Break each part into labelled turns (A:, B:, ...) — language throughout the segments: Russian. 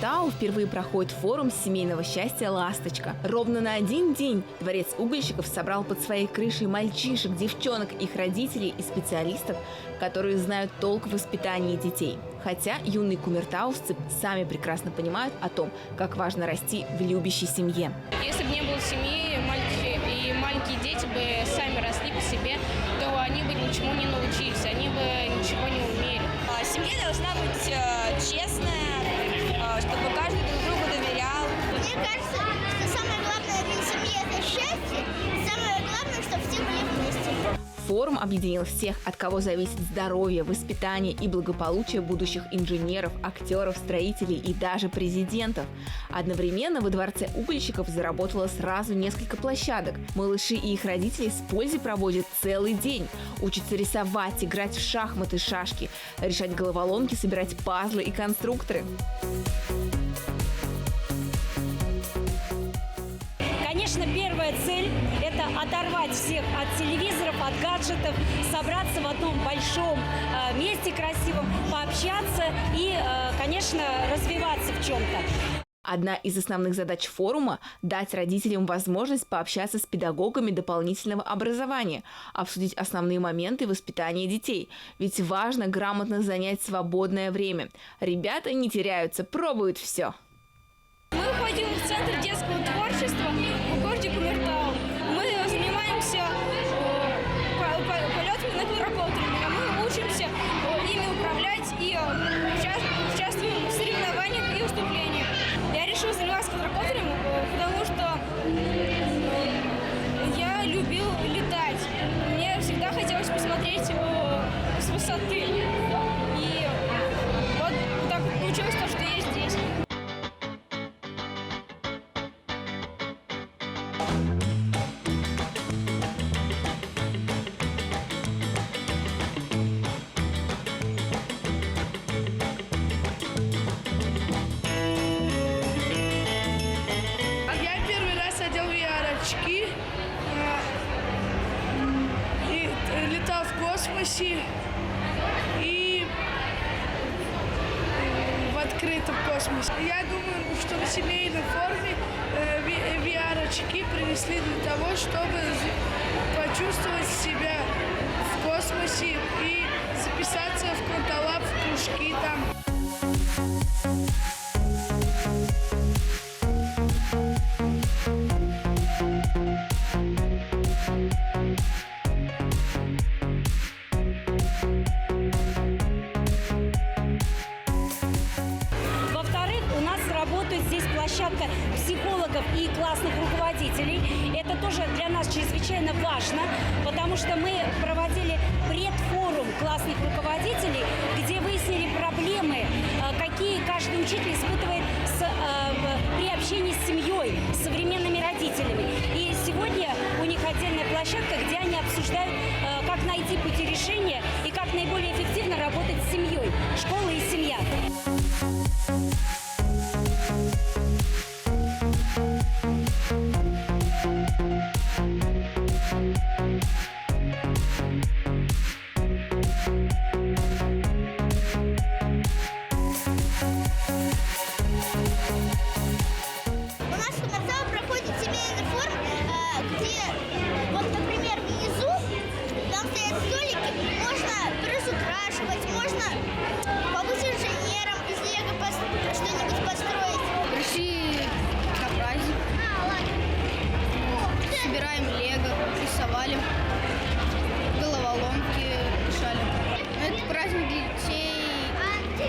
A: Кумертау впервые проходит форум семейного счастья «Ласточка». Ровно на один день дворец угольщиков собрал под своей крышей мальчишек, девчонок, их родителей и специалистов, которые знают толк в воспитании детей. Хотя юные кумертаусцы сами прекрасно понимают о том, как важно расти в любящей семье.
B: Если бы не было семьи, маленькие дети бы сами росли по себе, то они бы ничему не научились, они бы ничего не умели.
C: Семья должна быть честная, чтобы каждый друг другу доверял.
D: Мне кажется, что самое главное для семьи – это счастье. Самое главное, чтобы все были вместе.
A: Форум объединил всех, от кого зависит здоровье, воспитание и благополучие будущих инженеров, актеров, строителей и даже президентов. Одновременно во дворце угольщиков заработало сразу несколько площадок. Малыши и их родители с пользой проводят целый день. Учатся рисовать, играть в шахматы, шашки, решать головоломки, собирать пазлы и конструкторы.
E: Конечно, первая цель – это оторвать всех от телевизоров, от гаджетов, собраться в одном большом месте красивом, пообщаться и, конечно, развиваться в чем-то.
A: Одна из основных задач форума – дать родителям возможность пообщаться с педагогами дополнительного образования, обсудить основные моменты воспитания детей. Ведь важно грамотно занять свободное время. Ребята не теряются, пробуют все.
B: Мы ходим в Центр детского творчества в городе Кумертау. Мы занимаемся полетами на квадрокоптере. Мы учимся ими управлять и участвуем в соревнованиях и выступлениях. Я решила заниматься квадрокоптером, потому что я любил летать. Мне всегда хотелось посмотреть с высоты. И вот так получилось то, что я здесь.
F: Я первый раз одел VR-очки и летал в космосе и в открытом космосе. Я думаю, что на семейном форуме VR-очки принесли для того, чтобы почувствовать себя в космосе и записаться в Кванталаб, в кружки там.
E: Во-вторых, у нас работает здесь площадка психологов и классных руководителей. Это тоже для нас чрезвычайно важно, потому что мы проводили предфорум классных руководителей, где выяснили проблемы, какие каждый учитель испытывает при общении с семьей, с современными родителями. И сегодня у них отдельная площадка, где они обсуждают, как найти пути решения и как наиболее эффективно работать с семьей, школа и семья.
D: У нас в Кумертау проходит семейный форум, где, вот, например, внизу, там стоят столики, можно разукрашивать, можно побыть инженером, из лего что-нибудь построить.
C: Пришли на праздник, собираем лего, рисовали, головоломки решали. Это праздник для детей до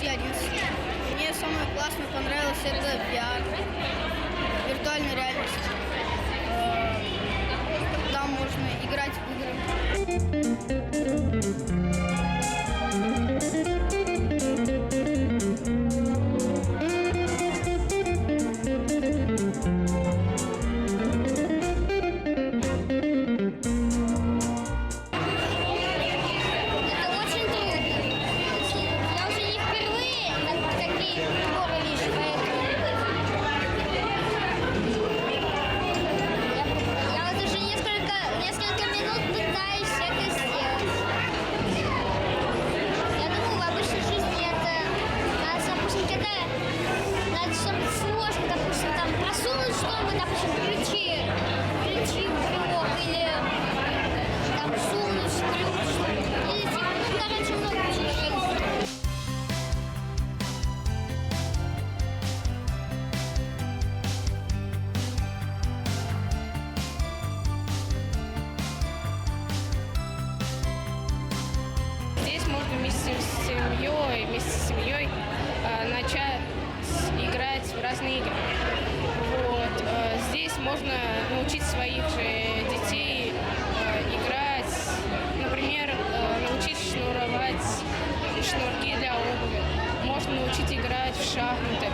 C: 10-11. Мне самое классное понравилось это VR, виртуальная реальность. Там можно играть в игры.
D: включи брелок или там солнышко, или типа, короче, много чего есть.
B: Здесь можно вместе с семьей начать играть в разные игры. Вот. Здесь можно научить своих же детей играть, например, научить шнуровать шнурки для обуви. Можно научить играть в шахматы.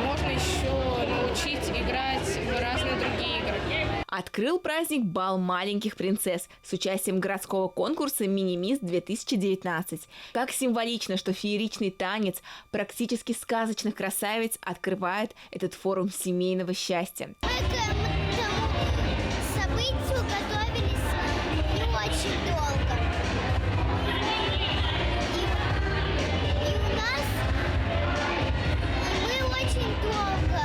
B: Можно еще научить играть в разные другие игры.
A: Открыл праздник бал маленьких принцесс с участием городского конкурса «Мини-мисс-2019». Как символично, что фееричный танец практически сказочных красавиц открывает этот форум семейного счастья.
D: Мы к этому событию готовились не очень долго. И у нас мы очень долго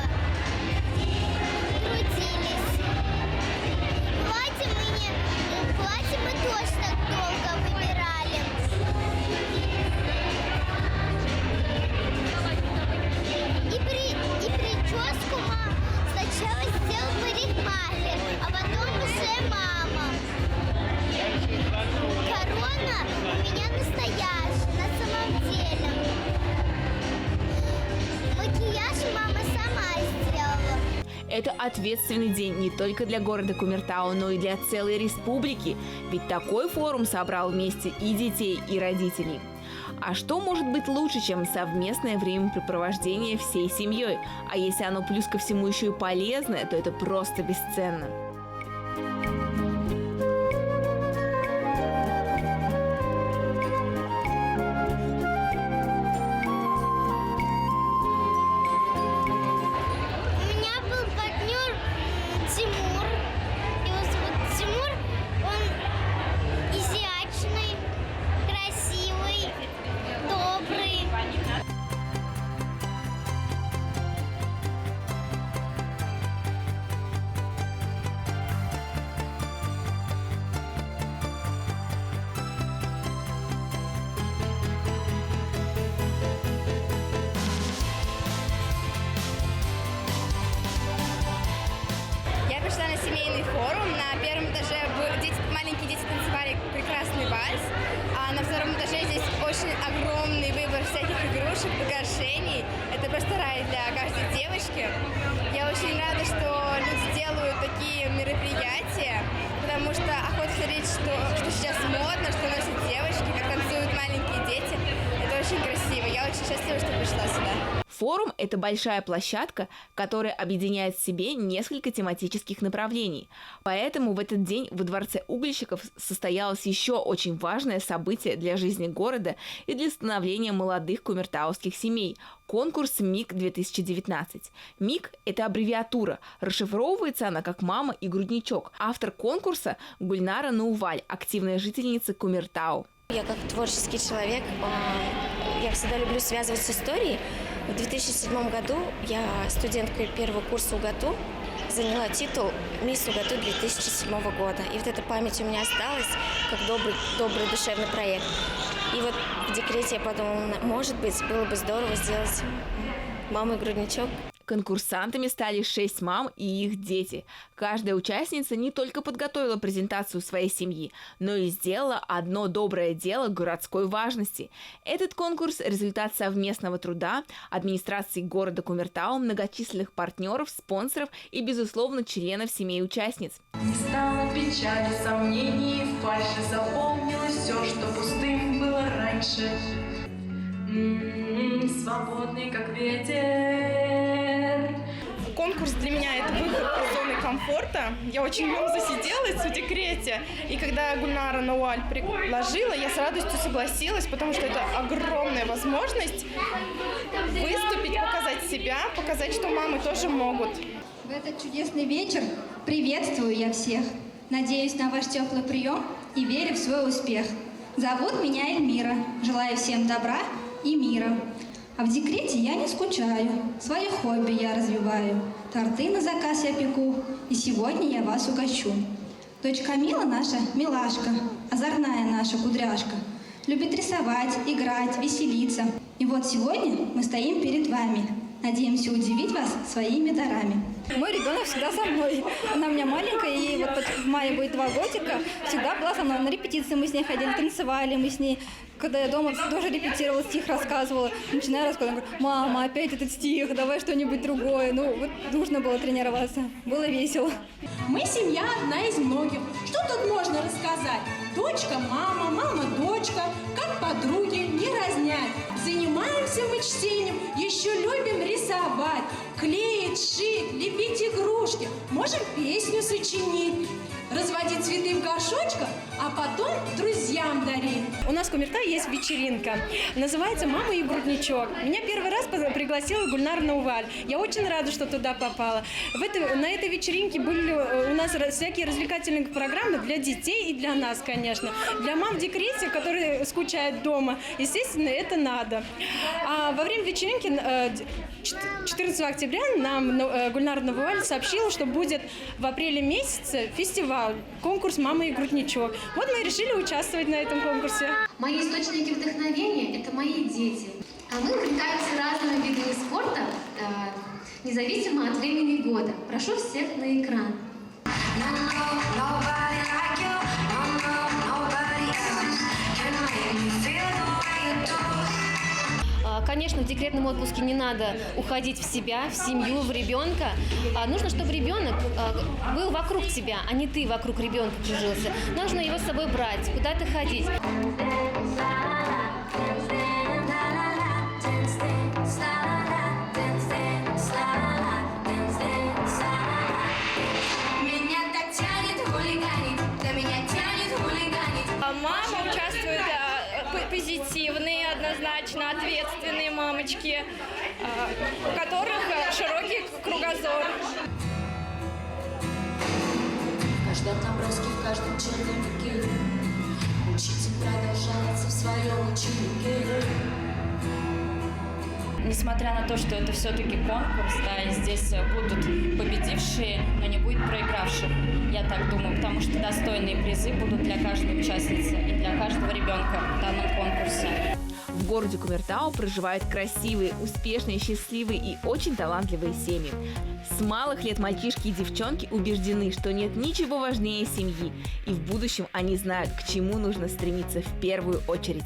D: трудились. Платье мы тоже так долго выбирали. И прическу сначала сделал парикмахер, а потом уже мама. Корона у меня настоящая, на самом деле. Макияж мама сама сделала.
A: Это ответственный день не только для города Кумертау, но и для целой республики. Ведь такой форум собрал вместе и детей, и родителей. А что может быть лучше, чем совместное времяпрепровождение всей семьей? А если оно плюс ко всему еще и полезное, то это просто бесценно.
D: У меня был партнер Тимур. Его зовут Тимур. Он изящный, красивый, добрый.
B: Я пришла на семейный форум. На первом этаже маленькие дети танцевали прекрасный вальс, а на втором этаже здесь очень огромный выбор всяких игрушек, украшений. Это просто рай для каждой девочки. Я очень рада, что люди делают такие мероприятия, потому что охота смотреть, что сейчас модно, что носят девочки, как танцуют маленькие дети. Это очень красиво. Я очень счастлива, что пришла сюда.
A: Форум – это большая площадка, которая объединяет в себе несколько тематических направлений. Поэтому в этот день во Дворце угольщиков состоялось еще очень важное событие для жизни города и для становления молодых кумертауских семей – конкурс МИК-2019. МИК – это аббревиатура, расшифровывается она как «мама и грудничок». Автор конкурса – Гульнара Науваль, активная жительница Кумертау.
G: Я как творческий человек, я всегда люблю связывать с историей. В 2007 году я студенткой первого курса УГАТУ заняла титул «Мисс УГАТУ 2007 года». И вот эта память у меня осталась как добрый душевный проект. И вот в декрете я подумала, может быть, было бы здорово сделать «Мама и грудничок».
A: Конкурсантами стали 6 мам и их дети. Каждая участница не только подготовила презентацию своей семьи, но и сделала одно доброе дело городской важности. Этот конкурс – результат совместного труда администрации города Кумертау, многочисленных партнеров, спонсоров и, безусловно, членов семей участниц.
H: Не стало печали, сомнений и фальши, запомнилось все, что пустым было раньше. Свободный, как ветер.
I: Конкурс для меня – это выход из зоны комфорта. Я очень в нем засиделась в декрете. И когда Гульнара Науваль предложила, я с радостью согласилась, потому что это огромная возможность выступить, показать себя, показать, что мамы тоже могут.
J: В этот чудесный вечер приветствую я всех. Надеюсь на ваш теплый прием и верю в свой успех. Зовут меня Эльмира. Желаю всем добра и мира. А в декрете я не скучаю, свои хобби я развиваю. торты на заказ я пеку, и сегодня я вас угощу. Дочь Камила наша милашка, озорная наша кудряшка, любит рисовать, играть, веселиться. И вот сегодня мы стоим перед вами. Надеемся удивить вас своими дарами.
C: Мой ребенок всегда со мной. Она у меня маленькая, ей вот в мае будет 2 годика. Всегда была со мной. На репетиции мы с ней ходили, танцевали мы с ней. Когда я дома тоже репетировала, стих рассказывала. Начинаю рассказывать, говорю: мама, опять этот стих, давай что-нибудь другое. Ну, вот нужно было тренироваться. Было весело.
K: Мы семья одна из многих. Что тут можно рассказать? Дочка, мама, мама, дочка, как подруги, не разнять. Занимаемся мы чтением, еще любим рисовать, клеить, шить, лепить игрушки. Можем песню сочинить, разводить цветы в горшочках, а потом друзьям дарить.
E: У нас в Кумертау есть вечеринка. Называется «Мама и грудничок». Меня первый раз пригласила Гульнара Науваль. Я очень рада, что туда попала. На этой вечеринке были у нас всякие развлекательные программы для детей и для нас, конечно. Для мам в декрете, которые скучают дома, естественно, это надо. А во время вечеринки 14 октября нам Гульнара Науваль сообщила, что будет в апреле месяце фестиваль, конкурс «Мама и грудничок». Вот мы и решили участвовать на этом конкурсе.
L: Мои источники вдохновения – это мои дети. А мы увлекаемся разными видами спорта, независимо от времени года. Прошу всех на экран.
G: Конечно, в декретном отпуске не надо уходить в себя, в семью, в ребенка. Нужно, чтобы ребенок был вокруг тебя, а не ты вокруг ребенка кружился. Нужно его с собой брать, куда-то ходить.
B: Мама участвует, позитивные, однозначно ответственные мамочки, у которых широкий кругозор.
M: В каждом наброске, в каждом черновике учитель продолжается в своем ученике.
N: Несмотря на то, что это все-таки конкурс, да, и здесь будут победившие, но не будет проигравших, я так думаю, потому что достойные призы будут для каждой участницы и для каждого ребенка в данном конкурсе.
A: В городе Кумертау проживают красивые, успешные, счастливые и очень талантливые семьи. С малых лет мальчишки и девчонки убеждены, что нет ничего важнее семьи, и в будущем они знают, к чему нужно стремиться в первую очередь.